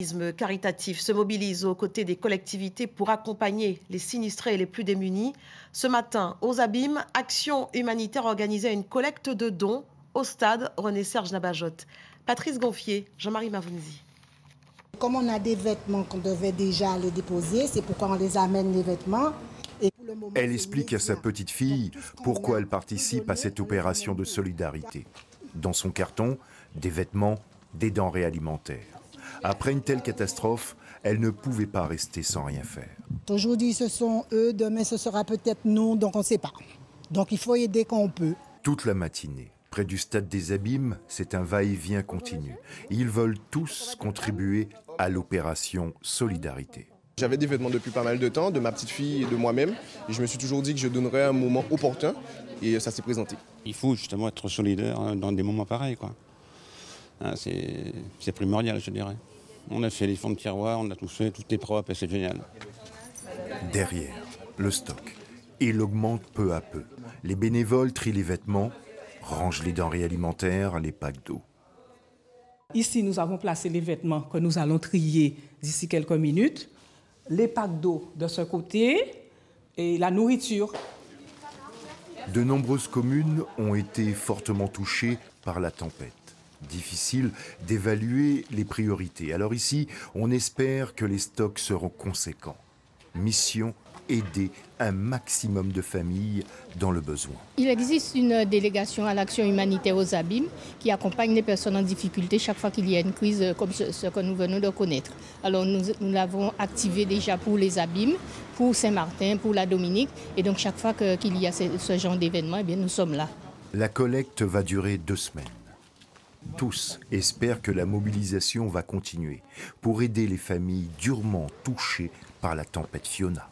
L'organisme caritatif se mobilise aux côtés des collectivités pour accompagner les sinistrés et les plus démunis. Ce matin, aux Abîmes, Action humanitaire organisait une collecte de dons au stade René-Serge Nabajotte. Patrice Gonfier, Jean-Marie Mavounzi. Comme on a des vêtements qu'on devait déjà les déposer, c'est pourquoi on les amène les vêtements. Et pour le moment, elle explique à sa petite fille pourquoi elle participe à cette opération de solidarité. Dans son carton, des vêtements, des denrées alimentaires. Après une telle catastrophe, elle ne pouvait pas rester sans rien faire. Aujourd'hui, ce sont eux, demain, ce sera peut-être nous, donc on ne sait pas. Donc il faut aider quand on peut. Toute la matinée, près du stade des Abîmes, c'est un va-et-vient continu. Ils veulent tous contribuer à l'opération Solidarité. J'avais des vêtements depuis pas mal de temps, de ma petite fille et de moi-même. Et je me suis toujours dit que je donnerais un moment opportun et ça s'est présenté. Il faut justement être solidaire dans des moments pareils, quoi. C'est primordial, je dirais. On a fait les fonds de tiroir, on a tout fait, tout est propre et c'est génial. Derrière, le stock. Il augmente peu à peu. Les bénévoles trient les vêtements, rangent les denrées alimentaires, les packs d'eau. Ici, nous avons placé les vêtements que nous allons trier d'ici quelques minutes. Les packs d'eau de ce côté et la nourriture. De nombreuses communes ont été fortement touchées par la tempête. Difficile d'évaluer les priorités. Alors ici, on espère que les stocks seront conséquents. Mission, aider un maximum de familles dans le besoin. Il existe une délégation à l'action humanitaire aux Abîmes qui accompagne les personnes en difficulté chaque fois qu'il y a une crise comme ce que nous venons de connaître. Alors nous l'avons activé déjà pour les Abîmes, pour Saint-Martin, pour la Dominique. Et donc chaque fois qu'il y a ce genre d'événement, eh bien, nous sommes là. La collecte va durer 2 semaines. Tous espèrent que la mobilisation va continuer pour aider les familles durement touchées par la tempête Fiona.